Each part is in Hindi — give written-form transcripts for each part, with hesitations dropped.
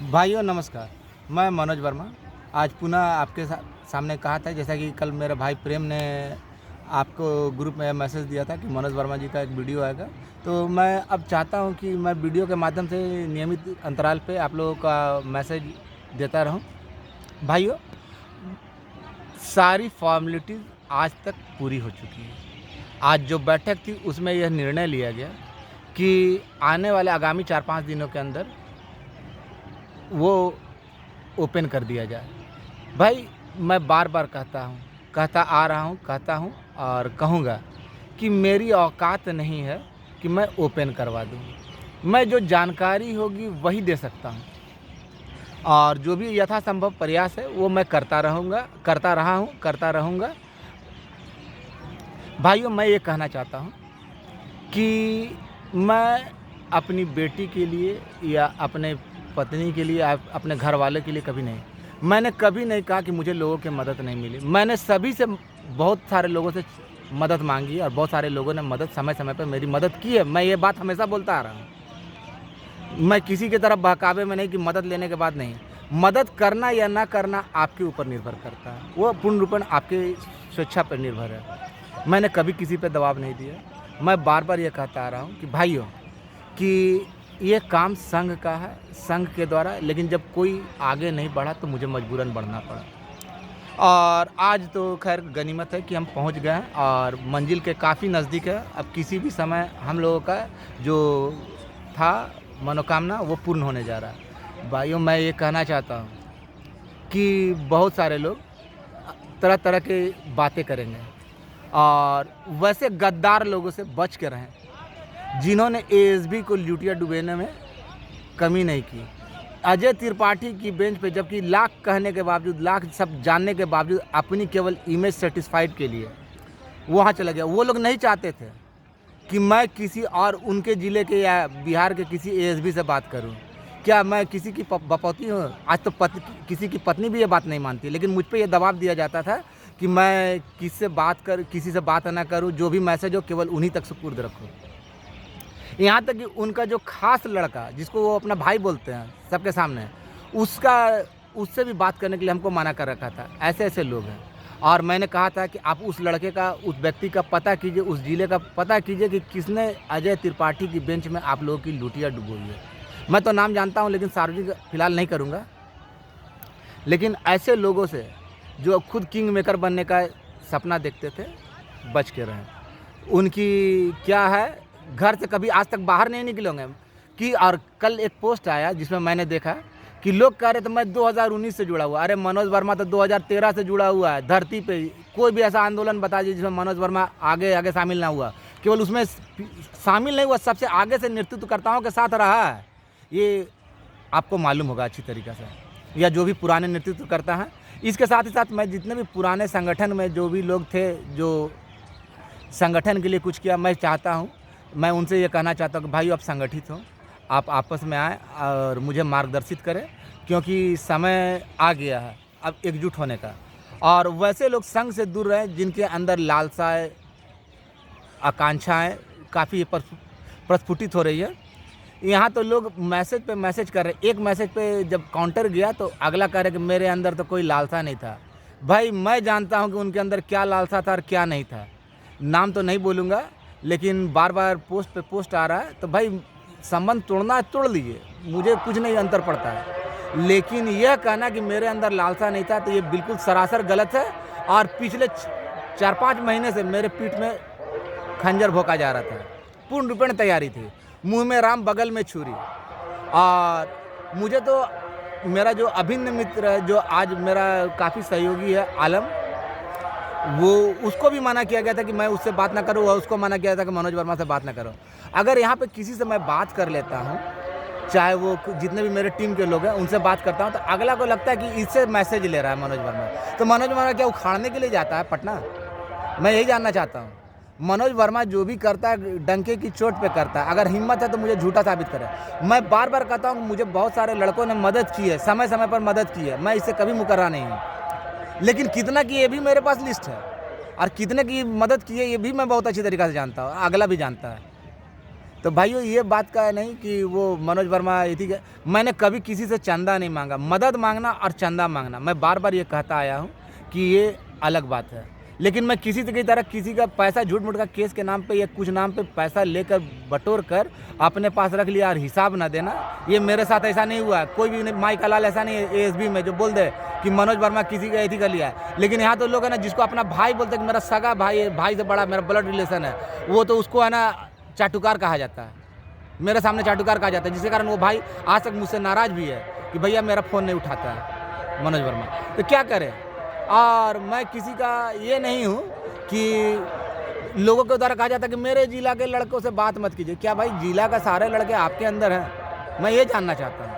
भाइयों नमस्कार। मैं मनोज वर्मा आज पुनः आपके सामने कहा था, जैसा कि कल मेरे भाई प्रेम ने आपको ग्रुप में मैसेज दिया था कि मनोज वर्मा जी का एक वीडियो आएगा। तो मैं अब चाहता हूं कि मैं वीडियो के माध्यम से नियमित अंतराल पे आप लोगों का मैसेज देता रहूं। भाइयों, सारी फॉर्मेलिटीज़ आज तक पूरी हो चुकी है। आज जो बैठक थी उसमें यह निर्णय लिया गया कि आने वाले आगामी 4-5 दिनों के अंदर वो ओपन कर दिया जाए। भाई, मैं बार-बार कहता आ रहा हूँ, कहता हूँ और कहूँगा कि मेरी औकात नहीं है कि मैं ओपन करवा दूँ। मैं जो जानकारी होगी वही दे सकता हूँ और जो भी यथासंभव प्रयास है वो मैं करता रहूँगा। भाइयों, मैं ये कहना चाहता हूँ कि मैं अपनी बेटी के लिए या अपने पत्नी के लिए, अपने घर वाले के लिए मैंने कभी नहीं कहा कि मुझे लोगों की मदद नहीं मिली। मैंने सभी से, बहुत सारे लोगों से मदद मांगी और बहुत सारे लोगों ने समय-समय पर मेरी मदद की है। मैं ये बात हमेशा बोलता आ रहा हूँ। मैं किसी की तरफ बहकावे में नहीं कि मदद लेने के बाद नहीं। मदद करना या ना करना आपके ऊपर निर्भर करता है। वो पूर्ण रूपेण आपकी स्वेच्छा पर निर्भर है। मैंने कभी किसी पे दबाव नहीं दिया। मैं बार-बार ये कहता आ रहा हूँ कि भाइयों, कि ये काम संघ का है, संघ के द्वारा, लेकिन जब कोई आगे नहीं बढ़ा तो मुझे मजबूरन बढ़ना पड़ा। और आज तो खैर गनीमत है कि हम पहुंच गए हैं और मंजिल के काफ़ी नज़दीक है। अब किसी भी समय हम लोगों का जो था मनोकामना वो पूर्ण होने जा रहा है। भाइयों, मैं ये कहना चाहता हूँ कि बहुत सारे लोग तरह-तरह की बातें करेंगे और वैसे गद्दार लोगों से बच के रहें, जिन्होंने एएसबी को लुटिया डुबोने में कमी नहीं की। अजय त्रिपाठी की बेंच पे, जबकि लाख कहने के बावजूद, लाख सब जानने के बावजूद, अपनी केवल इमेज सेटिस्फाइड के लिए वहाँ चला गया। वो लोग नहीं चाहते थे कि मैं किसी और उनके ज़िले के या बिहार के किसी एएसबी से बात करूं। क्या मैं किसी की बपौती हूँ? आज तो किसी की पत्नी भी ये बात नहीं मानती, लेकिन मुझ पे ये दबाव दिया जाता था कि मैं किसी से बात ना करूं, जो भी मैसेज हो केवल उन्हीं तक सुपुर्द रखूं। यहाँ तक कि उनका जो खास लड़का, जिसको वो अपना भाई बोलते हैं सबके सामने, उससे भी बात करने के लिए हमको मना कर रखा था। ऐसे लोग हैं। और मैंने कहा था कि आप उस लड़के का, उस व्यक्ति का पता कीजिए, उस ज़िले का पता कीजिए कि किसने अजय त्रिपाठी की बेंच में आप लोगों की लुटिया डुबोई है। मैं तो नाम जानता हूँ, लेकिन सार्वजनिक फिलहाल नहीं करूँगा। लेकिन ऐसे लोगों से जो खुद किंग मेकर बनने का सपना देखते थे, बच के रहें। उनकी क्या है, घर से कभी आज तक बाहर नहीं निकलेंगे कि। और कल एक पोस्ट आया जिसमें मैंने देखा कि लोग कह रहे थे मैं 2019 से जुड़ा हुआ। अरे मनोज वर्मा तो 2013 से जुड़ा हुआ है। धरती पे कोई भी ऐसा आंदोलन बता दीजिए जिसमें मनोज वर्मा आगे शामिल ना हुआ। केवल उसमें शामिल नहीं हुआ, सबसे आगे से नेतृत्वकर्ताओं के साथ रहा है। ये आपको मालूम होगा अच्छी तरीक़े से, या जो भी पुराने नेतृत्वकर्ता हैं। इसके साथ ही साथ मैं जितने भी पुराने संगठन में जो भी लोग थे, जो संगठन के लिए कुछ किया, मैं चाहता हूँ, मैं उनसे ये कहना चाहता हूँ कि भाई आप संगठित हो, आप आपस में आएँ और मुझे मार्गदर्शित करें, क्योंकि समय आ गया है अब एकजुट होने का। और वैसे लोग संघ से दूर रहें जिनके अंदर लालसाएँ, आकांक्षाएँ काफ़ी प्रस्फुटित हो रही है। यहाँ तो लोग मैसेज पे मैसेज कर रहे हैं। एक मैसेज पे जब काउंटर गया तो अगला कह रहे कि मेरे अंदर तो कोई लालसा नहीं था। भाई, मैं जानता हूँ कि उनके अंदर क्या लालसा था और क्या नहीं था। नाम तो नहीं बोलूँगा, लेकिन बार-बार पोस्ट पे पोस्ट आ रहा है। तो भाई, संबंध तोड़ना है तोड़ लीजिए, मुझे कुछ नहीं अंतर पड़ता है। लेकिन यह कहना कि मेरे अंदर लालसा नहीं था, तो ये बिल्कुल सरासर गलत है। और पिछले 4-5 महीने से मेरे पीठ में खंजर भोंका जा रहा था। पूर्ण रूपेण तैयारी थी, मुँह में राम बगल में छुरी। और मुझे तो मेरा जो अभिन्न मित्र है, जो आज मेरा काफ़ी सहयोगी है, आलम, उसको भी मना किया गया था कि मैं उससे बात ना करूँ, और उसको मना किया था कि मनोज वर्मा से बात ना करो। अगर यहाँ पे किसी से मैं बात कर लेता हूँ, चाहे वो जितने भी मेरे टीम के लोग हैं उनसे बात करता हूँ, तो अगला को लगता है कि इससे मैसेज ले रहा है मनोज वर्मा। तो मनोज वर्मा क्या उखाड़ने के लिए जाता है पटना? मैं यही जानना चाहता हूँ। मनोज वर्मा जो भी करता है डंके की चोट पे करता है। अगर हिम्मत है तो मुझे झूठा साबित करे। मैं बार-बार कहता हूँ, मुझे बहुत सारे लड़कों ने मदद की है, समय-समय पर मदद की है, मैं इससे कभी मुकर्रा नहीं हूँ। लेकिन कितना की ये भी मेरे पास लिस्ट है, और कितने की मदद की है ये भी मैं बहुत अच्छी तरीक़े से जानता हूँ, अगला भी जानता है। तो भाइयों ये बात का नहीं कि वो मनोज वर्मा थी। मैंने कभी किसी से चंदा नहीं मांगा। मदद मांगना और चंदा मांगना, मैं बार बार ये कहता आया हूँ कि ये अलग बात है। लेकिन मैं किसी की तरह किसी का पैसा झूठ मूठ का केस के नाम पे या कुछ नाम पे पैसा लेकर बटोर कर अपने पास रख लिया और हिसाब ना देना, ये मेरे साथ ऐसा नहीं हुआ। कोई भी माई का लाल ऐसा नहीं है एएसबी में जो बोल दे कि मनोज वर्मा किसी का एथी का लिया है। लेकिन यहाँ तो लोग है ना, जिसको अपना भाई बोलते हैं कि मेरा सगा भाई है, भाई से बड़ा मेरा ब्लड रिलेशन है, वो तो उसको है ना चाटुकार कहा जाता है। मेरे सामने चाटुकार कहा जाता है, जिसके कारण वो भाई आज तक मुझसे नाराज़ भी है कि भैया मेरा फ़ोन नहीं उठाता है मनोज वर्मा। तो क्या करें। और मैं किसी का ये नहीं हूँ कि लोगों के द्वारा कहा जाता है कि मेरे जिला के लड़कों से बात मत कीजिए। क्या भाई जिला का सारे लड़के आपके अंदर हैं? मैं ये जानना चाहता हूँ,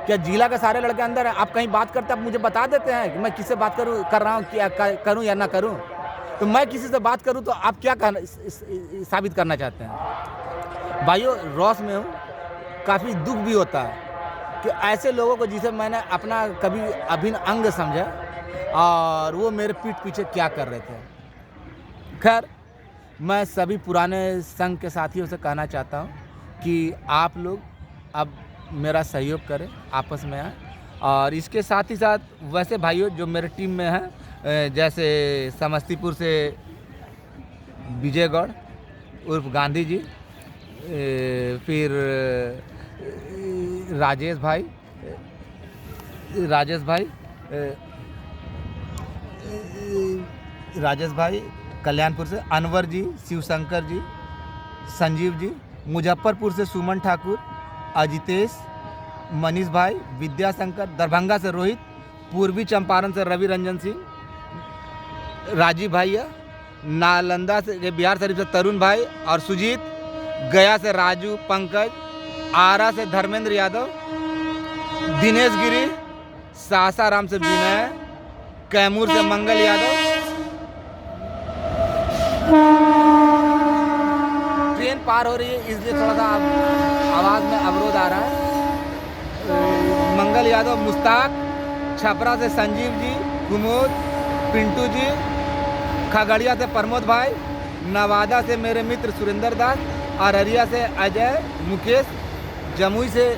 क्या जिला के सारे लड़के अंदर हैं? आप कहीं बात करते आप मुझे बता देते हैं कि मैं किससे बात कर रहा हूँ, क्या करूँ या ना करूँ। तो मैं किसी से बात करूँ तो आप क्या साबित करना चाहते हैं? भाइयों रॉस में हूँ, काफ़ी दुख भी होता है कि ऐसे लोगों को जिसे मैंने अपना कभी अभिन्न अंग समझा और वो मेरे पीठ पीछे क्या कर रहे थे। खैर, मैं सभी पुराने संघ के साथियों से कहना चाहता हूँ कि आप लोग अब मेरा सहयोग करें, आपस में आए। और इसके साथ ही साथ वैसे भाइयों जो मेरे टीम में हैं, जैसे समस्तीपुर से विजयगढ़ उर्फ गांधी जी, फिर राजेश भाई कल्याणपुर से, अनवर जी, शिवशंकर जी, संजीव जी, मुजफ्फरपुर से सुमन ठाकुर, अजितेश, मनीष भाई, विद्याशंकर, दरभंगा से रोहित, पूर्वी चंपारण से रवि रंजन सिंह, राजीव भैया, नालंदा से बिहार शरीफ से तरुण भाई और सुजीत, गया से राजू, पंकज, आरा से धर्मेंद्र यादव, दिनेश गिरी, सासाराम से विनय, कैमूर से मंगल यादव। ट्रेन पार हो रही है इसलिए थोड़ा सा आवाज़ में अवरोध आ रहा है। मंगल यादव, मुश्ताक, छपरा से संजीव जी, कुमोद, पिंटू जी, खगड़िया से प्रमोद भाई, नवादा से मेरे मित्र सुरेंद्र दास, अररिया से अजय, मुकेश, जमुई से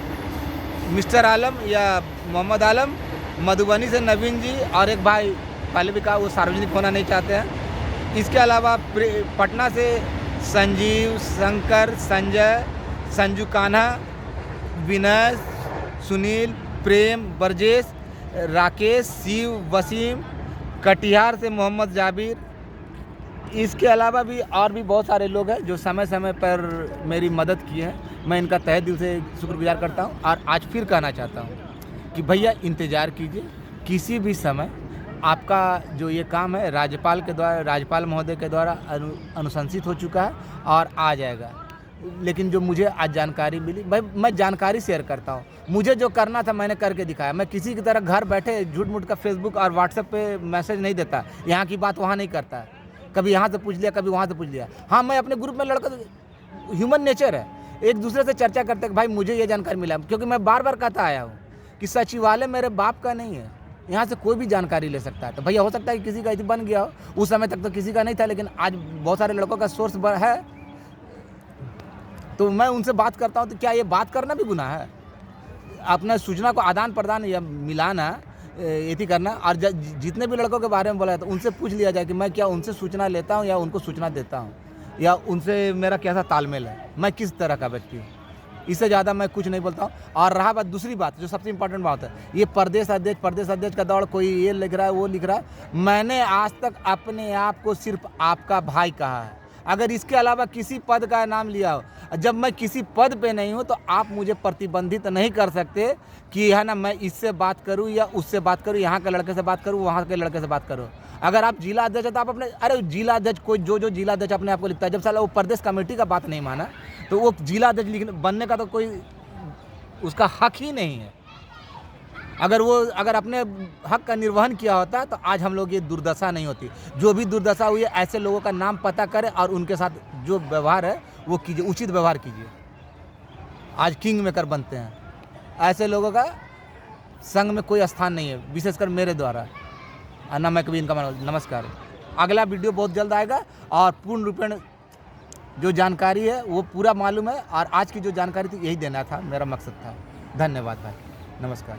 मिस्टर आलम या मोहम्मद आलम, मधुबनी से नवीन जी और एक भाई पहले भी कहा वो सार्वजनिक होना नहीं चाहते हैं। इसके अलावा पटना से संजीव, शंकर, संजय, संजू कान्हा, विनय, सुनील, प्रेम, बरजेश, राकेश, शिव, वसीम, कटिहार से मोहम्मद जाबिर। इसके अलावा भी और भी बहुत सारे लोग हैं जो समय समय पर मेरी मदद की है। मैं इनका तहे दिल से शुक्रगुजार करता हूं और आज फिर कहना चाहता हूं कि भैया इंतज़ार कीजिए, किसी भी समय आपका जो ये काम है राज्यपाल महोदय के द्वारा अनुशंसित हो चुका है और आ जाएगा। लेकिन जो मुझे आज जानकारी मिली, भाई मैं जानकारी शेयर करता हूँ, मुझे जो करना था मैंने करके दिखाया। मैं किसी की तरह घर बैठे झूठ मूठ का फेसबुक और व्हाट्सएप पे मैसेज नहीं देता, यहाँ की बात वहाँ नहीं करता, कभी यहाँ से पूछ लिया कभी वहाँ से पूछ लिया। हाँ, मैं अपने ग्रुप में लड़का, ह्यूमन नेचर है, एक दूसरे से चर्चा करते हैं भाई मुझे ये जानकारी मिला, क्योंकि मैं बार बार कहता आया हूँ कि सचिवालय मेरे बाप का नहीं है, यहाँ से कोई भी जानकारी ले सकता है। तो भैया हो सकता है कि किसी का बन गया हो, उस समय तक तो किसी का नहीं था, लेकिन आज बहुत सारे लड़कों का सोर्स है, तो मैं उनसे बात करता हूँ। तो क्या ये बात करना भी गुनाह है? अपना सूचना को आदान प्रदान या मिलाना, ये करना। और जितने भी लड़कों के बारे में बोला है तो उनसे पूछ लिया जाए कि मैं क्या उनसे सूचना लेता हूँ या उनको सूचना देता हूँ, या उनसे मेरा कैसा तालमेल है, मैं किस तरह का व्यक्ति हूँ। इससे ज़्यादा मैं कुछ नहीं बोलता हूँ। और रहा बात दूसरी बात जो सबसे इम्पोर्टेंट बात है, ये प्रदेश अध्यक्ष का दौड़, कोई ये लिख रहा है वो लिख रहा है। मैंने आज तक अपने आप को सिर्फ आपका भाई कहा है। अगर इसके अलावा किसी पद का नाम लिया हो, जब मैं किसी पद पे नहीं हूँ तो आप मुझे प्रतिबंधित नहीं कर सकते कि है ना मैं इससे बात करूँ या उससे बात करूँ, यहाँ के लड़के से बात करूँ, वहाँ के लड़के से बात करूँ। अगर आप जिला अध्यक्ष है तो आप अपने, अरे जिला अध्यक्ष कोई जो जिला अध्यक्ष अपने आप को लिखता है, जब साला वो प्रदेश कमेटी का बात नहीं माना तो वो जिला अध्यक्ष बनने का तो कोई उसका हक ही नहीं है। अगर अपने हक का निर्वहन किया होता तो आज हम लोग ये दुर्दशा नहीं होती। जो भी दुर्दशा हुई है, ऐसे लोगों का नाम पता करें और उनके साथ जो व्यवहार है वो कीजिए, उचित व्यवहार कीजिए। आज किंग मेकर बनते हैं, ऐसे लोगों का संघ में कोई स्थान नहीं है, विशेषकर मेरे द्वारा। ना मैं कभी इनका नमस्कार। अगला वीडियो बहुत जल्द आएगा और पूर्ण रूपेण जो जानकारी है वो पूरा मालूम है और आज की जो जानकारी थी यही देना था, मेरा मकसद था। धन्यवाद भाई, नमस्कार।